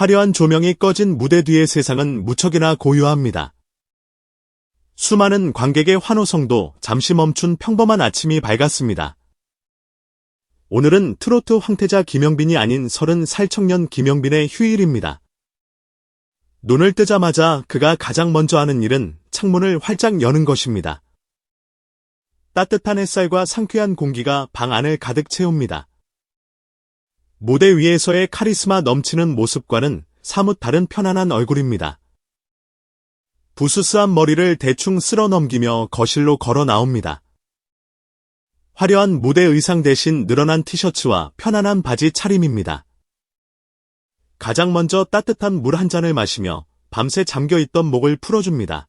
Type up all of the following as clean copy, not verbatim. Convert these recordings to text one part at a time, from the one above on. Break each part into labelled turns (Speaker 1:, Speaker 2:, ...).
Speaker 1: 화려한 조명이 꺼진 무대 뒤의 세상은 무척이나 고요합니다. 수많은 관객의 환호성도 잠시 멈춘 평범한 아침이 밝았습니다. 오늘은 트로트 황태자 김영빈이 아닌 30살 청년 김영빈의 휴일입니다. 눈을 뜨자마자 그가 가장 먼저 하는 일은 창문을 활짝 여는 것입니다. 따뜻한 햇살과 상쾌한 공기가 방 안을 가득 채웁니다. 무대 위에서의 카리스마 넘치는 모습과는 사뭇 다른 편안한 얼굴입니다. 부스스한 머리를 대충 쓸어 넘기며 거실로 걸어 나옵니다. 화려한 무대 의상 대신 늘어난 티셔츠와 편안한 바지 차림입니다. 가장 먼저 따뜻한 물 한 잔을 마시며 밤새 잠겨있던 목을 풀어줍니다.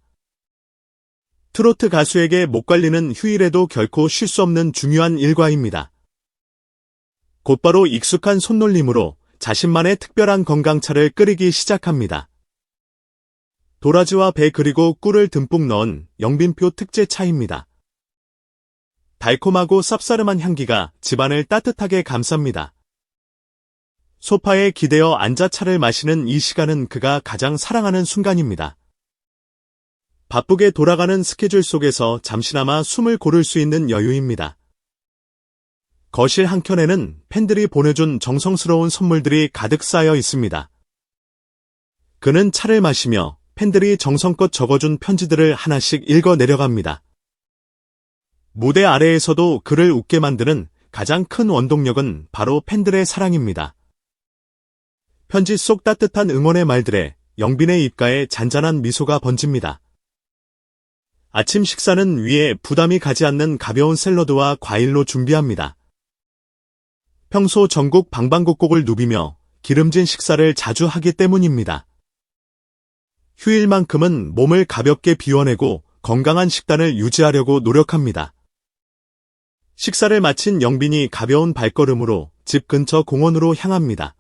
Speaker 1: 트로트 가수에게 목 관리는 휴일에도 결코 쉴 수 없는 중요한 일과입니다. 곧바로 익숙한 손놀림으로 자신만의 특별한 건강차를 끓이기 시작합니다. 도라지와 배 그리고 꿀을 듬뿍 넣은 영빈표 특제 차입니다. 달콤하고 쌉싸름한 향기가 집안을 따뜻하게 감쌉니다. 소파에 기대어 앉아 차를 마시는 이 시간은 그가 가장 사랑하는 순간입니다. 바쁘게 돌아가는 스케줄 속에서 잠시나마 숨을 고를 수 있는 여유입니다. 거실 한켠에는 팬들이 보내준 정성스러운 선물들이 가득 쌓여 있습니다. 그는 차를 마시며 팬들이 정성껏 적어준 편지들을 하나씩 읽어 내려갑니다. 무대 아래에서도 그를 웃게 만드는 가장 큰 원동력은 바로 팬들의 사랑입니다. 편지 속 따뜻한 응원의 말들에 영빈의 입가에 잔잔한 미소가 번집니다. 아침 식사는 위에 부담이 가지 않는 가벼운 샐러드와 과일로 준비합니다. 평소 전국 방방곡곡을 누비며 기름진 식사를 자주 하기 때문입니다. 휴일만큼은 몸을 가볍게 비워내고 건강한 식단을 유지하려고 노력합니다. 식사를 마친 영빈이 가벼운 발걸음으로 집 근처 공원으로 향합니다.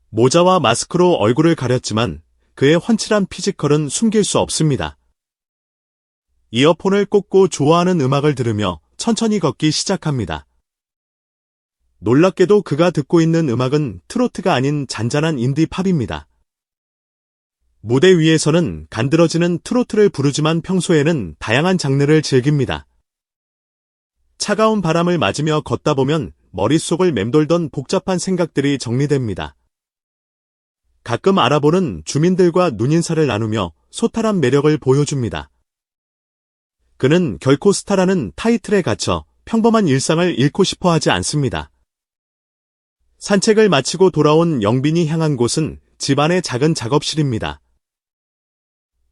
Speaker 1: 모자와 마스크로 얼굴을 가렸지만 그의 훤칠한 피지컬은 숨길 수 없습니다. 이어폰을 꽂고 좋아하는 음악을 들으며 천천히 걷기 시작합니다. 놀랍게도 그가 듣고 있는 음악은 트로트가 아닌 잔잔한 인디팝입니다. 무대 위에서는 간드러지는 트로트를 부르지만 평소에는 다양한 장르를 즐깁니다. 차가운 바람을 맞으며 걷다 보면 머릿속을 맴돌던 복잡한 생각들이 정리됩니다. 가끔 알아보는 주민들과 눈인사를 나누며 소탈한 매력을 보여줍니다. 그는 결코 스타라는 타이틀에 갇혀 평범한 일상을 잃고 싶어 하지 않습니다. 산책을 마치고 돌아온 영빈이 향한 곳은 집안의 작은 작업실입니다.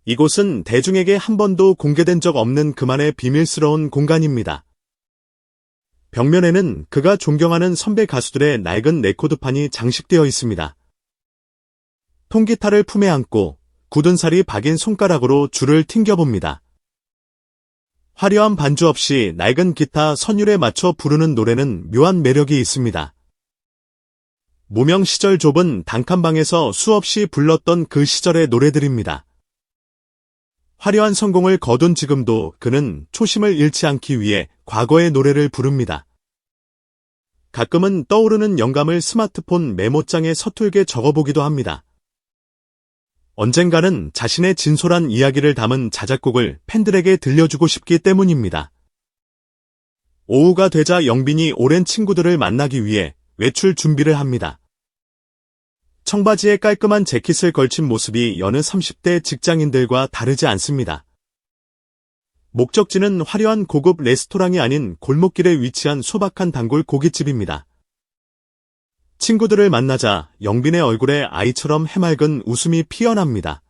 Speaker 1: 이곳은 대중에게 한 번도 공개된 적 없는 그만의 비밀스러운 공간입니다. 벽면에는 그가 존경하는 선배 가수들의 낡은 레코드판이 장식되어 있습니다. 통기타를 품에 안고 굳은 살이 박인 손가락으로 줄을 튕겨봅니다. 화려한 반주 없이 낡은 기타 선율에 맞춰 부르는 노래는 묘한 매력이 있습니다. 무명 시절 좁은 단칸방에서 수없이 불렀던 그 시절의 노래들입니다. 화려한 성공을 거둔 지금도 그는 초심을 잃지 않기 위해 과거의 노래를 부릅니다. 가끔은 떠오르는 영감을 스마트폰 메모장에 서툴게 적어보기도 합니다. 언젠가는 자신의 진솔한 이야기를 담은 자작곡을 팬들에게 들려주고 싶기 때문입니다. 오후가 되자 영빈이 오랜 친구들을 만나기 위해 외출 준비를 합니다. 청바지에 깔끔한 재킷을 걸친 모습이 여느 30대 직장인들과 다르지 않습니다. 목적지는 화려한 고급 레스토랑이 아닌 골목길에 위치한 소박한 단골 고깃집입니다. 친구들을 만나자 영빈의 얼굴에 아이처럼 해맑은 웃음이 피어납니다.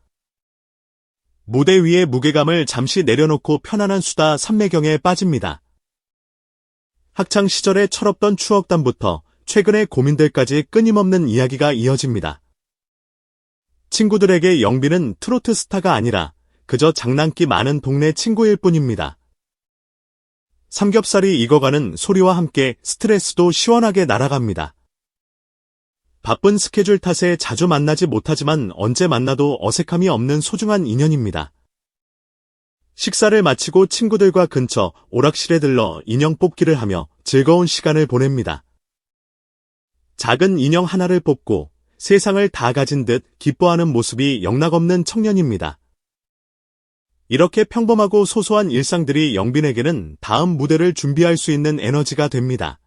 Speaker 1: 무대 위의 무게감을 잠시 내려놓고 편안한 수다 삼매경에 빠집니다. 학창 시절의 철없던 추억담부터 최근의 고민들까지 끊임없는 이야기가 이어집니다. 친구들에게 영빈은 트로트 스타가 아니라 그저 장난기 많은 동네 친구일 뿐입니다. 삼겹살이 익어가는 소리와 함께 스트레스도 시원하게 날아갑니다. 바쁜 스케줄 탓에 자주 만나지 못하지만 언제 만나도 어색함이 없는 소중한 인연입니다. 식사를 마치고 친구들과 근처 오락실에 들러 인형 뽑기를 하며 즐거운 시간을 보냅니다. 작은 인형 하나를 뽑고 세상을 다 가진 듯 기뻐하는 모습이 영락없는 청년입니다. 이렇게 평범하고 소소한 일상들이 영빈에게는 다음 무대를 준비할 수 있는 에너지가 됩니다.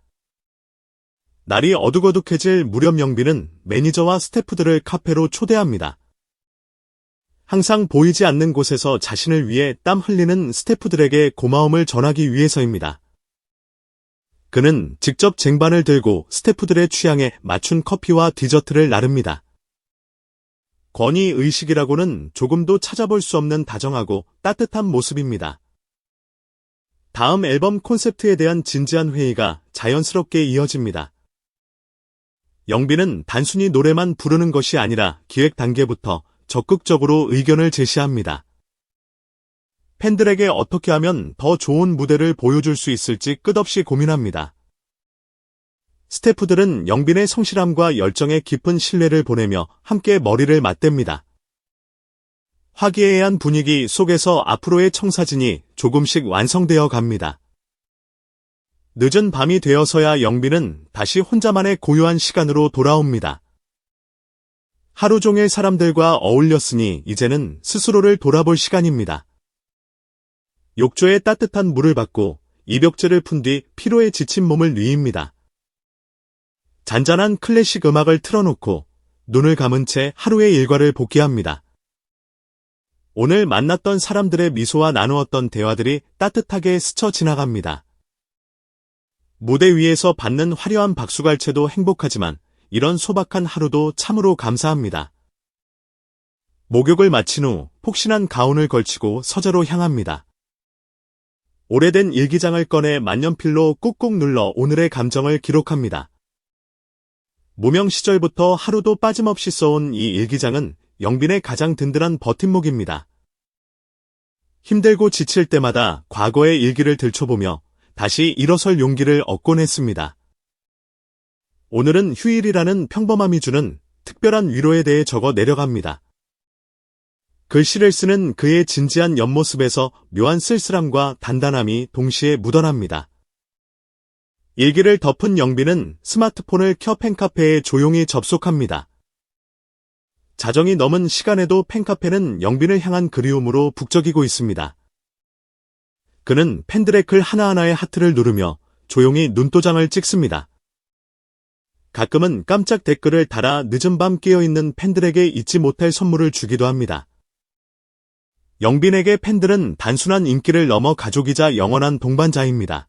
Speaker 1: 날이 어둑어둑해질 무렵 영빈은 매니저와 스태프들을 카페로 초대합니다. 항상 보이지 않는 곳에서 자신을 위해 땀 흘리는 스태프들에게 고마움을 전하기 위해서입니다. 그는 직접 쟁반을 들고 스태프들의 취향에 맞춘 커피와 디저트를 나릅니다. 권위의식이라고는 조금도 찾아볼 수 없는 다정하고 따뜻한 모습입니다. 다음 앨범 콘셉트에 대한 진지한 회의가 자연스럽게 이어집니다. 영빈은 단순히 노래만 부르는 것이 아니라 기획 단계부터 적극적으로 의견을 제시합니다. 팬들에게 어떻게 하면 더 좋은 무대를 보여줄 수 있을지 끝없이 고민합니다. 스태프들은 영빈의 성실함과 열정에 깊은 신뢰를 보내며 함께 머리를 맞댑니다. 화기애애한 분위기 속에서 앞으로의 청사진이 조금씩 완성되어 갑니다. 늦은 밤이 되어서야 영빈은 다시 혼자만의 고요한 시간으로 돌아옵니다. 하루 종일 사람들과 어울렸으니 이제는 스스로를 돌아볼 시간입니다. 욕조에 따뜻한 물을 받고 입욕제를 푼 뒤 피로에 지친 몸을 뉘입니다. 잔잔한 클래식 음악을 틀어놓고 눈을 감은 채 하루의 일과를 복귀합니다. 오늘 만났던 사람들의 미소와 나누었던 대화들이 따뜻하게 스쳐 지나갑니다. 무대 위에서 받는 화려한 박수갈채도 행복하지만 이런 소박한 하루도 참으로 감사합니다. 목욕을 마친 후 폭신한 가운을 걸치고 서재로 향합니다. 오래된 일기장을 꺼내 만년필로 꾹꾹 눌러 오늘의 감정을 기록합니다. 무명 시절부터 하루도 빠짐없이 써온 이 일기장은 영빈의 가장 든든한 버팀목입니다. 힘들고 지칠 때마다 과거의 일기를 들춰보며 다시 일어설 용기를 얻곤 했습니다. 오늘은 휴일이라는 평범함이 주는 특별한 위로에 대해 적어 내려갑니다. 글씨를 쓰는 그의 진지한 옆모습에서 묘한 쓸쓸함과 단단함이 동시에 묻어납니다. 일기를 덮은 영빈은 스마트폰을 켜 팬카페에 조용히 접속합니다. 자정이 넘은 시간에도 팬카페는 영빈을 향한 그리움으로 북적이고 있습니다. 그는 팬들의 글 하나하나에 하트를 누르며 조용히 눈도장을 찍습니다. 가끔은 깜짝 댓글을 달아 늦은 밤 깨어있는 팬들에게 잊지 못할 선물을 주기도 합니다. 영빈에게 팬들은 단순한 인기를 넘어 가족이자 영원한 동반자입니다.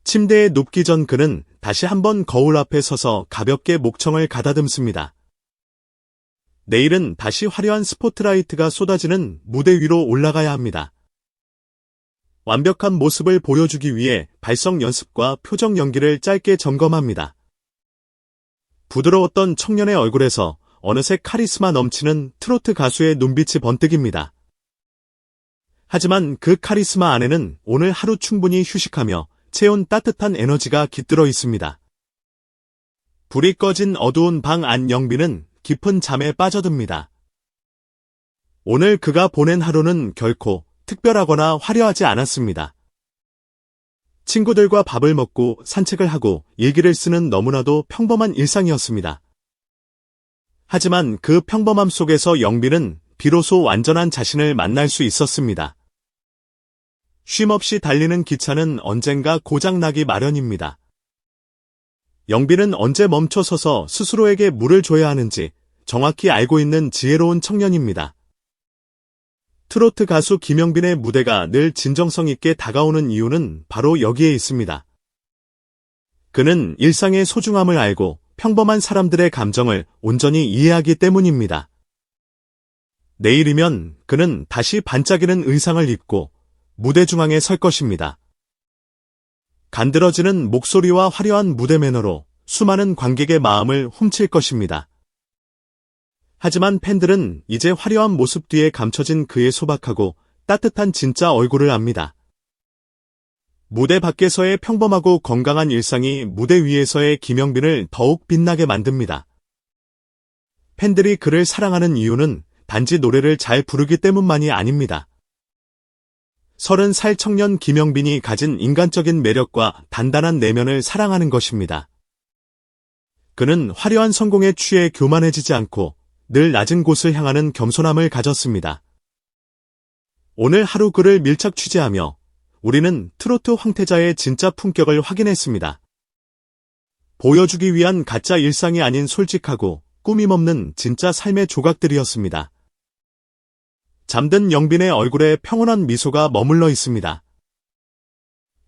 Speaker 1: 침대에 눕기 전 그는 다시 한번 거울 앞에 서서 가볍게 목청을 가다듬습니다. 내일은 다시 화려한 스포트라이트가 쏟아지는 무대 위로 올라가야 합니다. 완벽한 모습을 보여주기 위해 발성 연습과 표정 연기를 짧게 점검합니다. 부드러웠던 청년의 얼굴에서 어느새 카리스마 넘치는 트로트 가수의 눈빛이 번뜩입니다. 하지만 그 카리스마 안에는 오늘 하루 충분히 휴식하며 채운 따뜻한 에너지가 깃들어 있습니다. 불이 꺼진 어두운 방 안 영빈은 깊은 잠에 빠져듭니다. 오늘 그가 보낸 하루는 결코 특별하거나 화려하지 않았습니다. 친구들과 밥을 먹고 산책을 하고 일기를 쓰는 너무나도 평범한 일상이었습니다. 하지만 그 평범함 속에서 영빈은 비로소 완전한 자신을 만날 수 있었습니다. 쉼없이 달리는 기차는 언젠가 고장나기 마련입니다. 영빈은 언제 멈춰서서 스스로에게 물을 줘야 하는지 정확히 알고 있는 지혜로운 청년입니다. 트로트 가수 김영빈의 무대가 늘 진정성 있게 다가오는 이유는 바로 여기에 있습니다. 그는 일상의 소중함을 알고 평범한 사람들의 감정을 온전히 이해하기 때문입니다. 내일이면 그는 다시 반짝이는 의상을 입고 무대 중앙에 설 것입니다. 간드러지는 목소리와 화려한 무대 매너로 수많은 관객의 마음을 훔칠 것입니다. 하지만 팬들은 이제 화려한 모습 뒤에 감춰진 그의 소박하고 따뜻한 진짜 얼굴을 압니다. 무대 밖에서의 평범하고 건강한 일상이 무대 위에서의 김영빈을 더욱 빛나게 만듭니다. 팬들이 그를 사랑하는 이유는 단지 노래를 잘 부르기 때문만이 아닙니다. 30살 청년 김영빈이 가진 인간적인 매력과 단단한 내면을 사랑하는 것입니다. 그는 화려한 성공에 취해 교만해지지 않고 늘 낮은 곳을 향하는 겸손함을 가졌습니다. 오늘 하루 그를 밀착 취재하며 우리는 트로트 황태자의 진짜 품격을 확인했습니다. 보여주기 위한 가짜 일상이 아닌 솔직하고 꾸밈없는 진짜 삶의 조각들이었습니다. 잠든 영빈의 얼굴에 평온한 미소가 머물러 있습니다.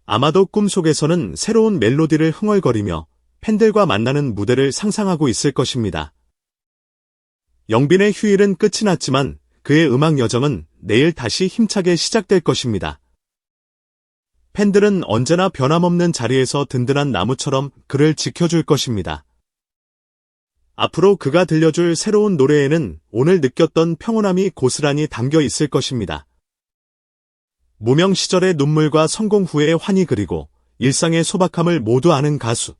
Speaker 1: 아마도 꿈속에서는 새로운 멜로디를 흥얼거리며 팬들과 만나는 무대를 상상하고 있을 것입니다. 영빈의 휴일은 끝이 났지만 그의 음악 여정은 내일 다시 힘차게 시작될 것입니다. 팬들은 언제나 변함없는 자리에서 든든한 나무처럼 그를 지켜줄 것입니다. 앞으로 그가 들려줄 새로운 노래에는 오늘 느꼈던 평온함이 고스란히 담겨 있을 것입니다. 무명 시절의 눈물과 성공 후의 환희 그리고 일상의 소박함을 모두 아는 가수.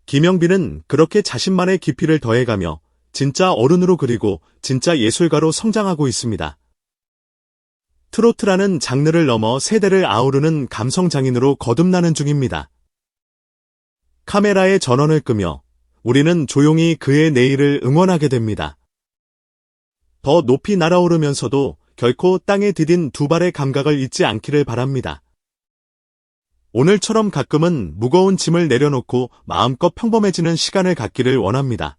Speaker 1: 김영빈은 그렇게 자신만의 깊이를 더해가며 진짜 어른으로 그리고 진짜 예술가로 성장하고 있습니다. 트로트라는 장르를 넘어 세대를 아우르는 감성 장인으로 거듭나는 중입니다. 카메라의 전원을 끄며 우리는 조용히 그의 내일을 응원하게 됩니다. 더 높이 날아오르면서도 결코 땅에 디딘 두 발의 감각을 잊지 않기를 바랍니다. 오늘처럼 가끔은 무거운 짐을 내려놓고 마음껏 평범해지는 시간을 갖기를 원합니다.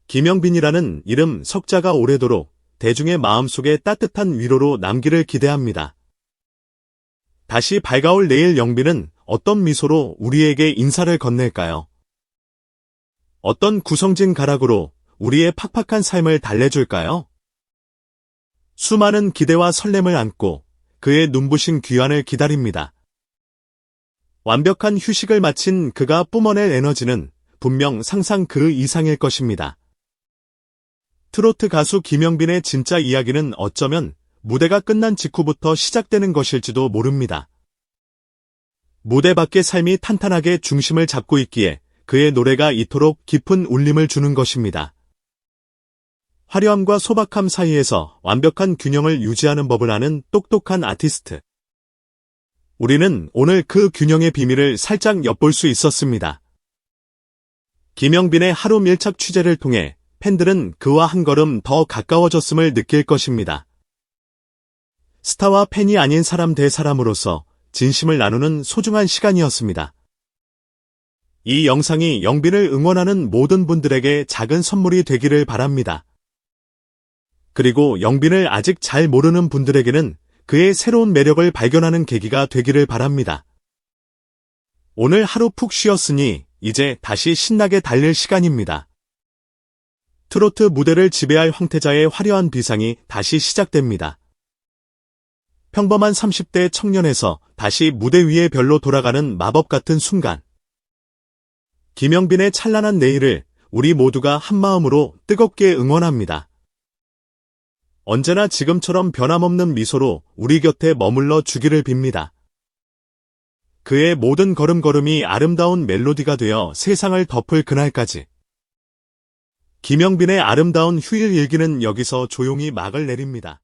Speaker 1: 김영빈이라는 이름 석자가 오래도록 대중의 마음속에 따뜻한 위로로 남기를 기대합니다. 다시 밝아올 내일 영빈은 어떤 미소로 우리에게 인사를 건넬까요? 어떤 구성진 가락으로 우리의 팍팍한 삶을 달래줄까요? 수많은 기대와 설렘을 안고 그의 눈부신 귀환을 기다립니다. 완벽한 휴식을 마친 그가 뿜어낼 에너지는 분명 상상 그 이상일 것입니다. 트로트 가수 김영빈의 진짜 이야기는 어쩌면 무대가 끝난 직후부터 시작되는 것일지도 모릅니다. 무대 밖의 삶이 탄탄하게 중심을 잡고 있기에 그의 노래가 이토록 깊은 울림을 주는 것입니다. 화려함과 소박함 사이에서 완벽한 균형을 유지하는 법을 아는 똑똑한 아티스트. 우리는 오늘 그 균형의 비밀을 살짝 엿볼 수 있었습니다. 김영빈의 하루 밀착 취재를 통해 팬들은 그와 한 걸음 더 가까워졌음을 느낄 것입니다. 스타와 팬이 아닌 사람 대 사람으로서 진심을 나누는 소중한 시간이었습니다. 이 영상이 영빈을 응원하는 모든 분들에게 작은 선물이 되기를 바랍니다. 그리고 영빈을 아직 잘 모르는 분들에게는 그의 새로운 매력을 발견하는 계기가 되기를 바랍니다. 오늘 하루 푹 쉬었으니 이제 다시 신나게 달릴 시간입니다. 트로트 무대를 지배할 황태자의 화려한 비상이 다시 시작됩니다. 평범한 30대 청년에서 다시 무대 위에 별로 돌아가는 마법 같은 순간. 김영빈의 찬란한 내일을 우리 모두가 한마음으로 뜨겁게 응원합니다. 언제나 지금처럼 변함없는 미소로 우리 곁에 머물러 주기를 빕니다. 그의 모든 걸음걸음이 아름다운 멜로디가 되어 세상을 덮을 그날까지. 김영빈의 아름다운 휴일 일기는 여기서 조용히 막을 내립니다.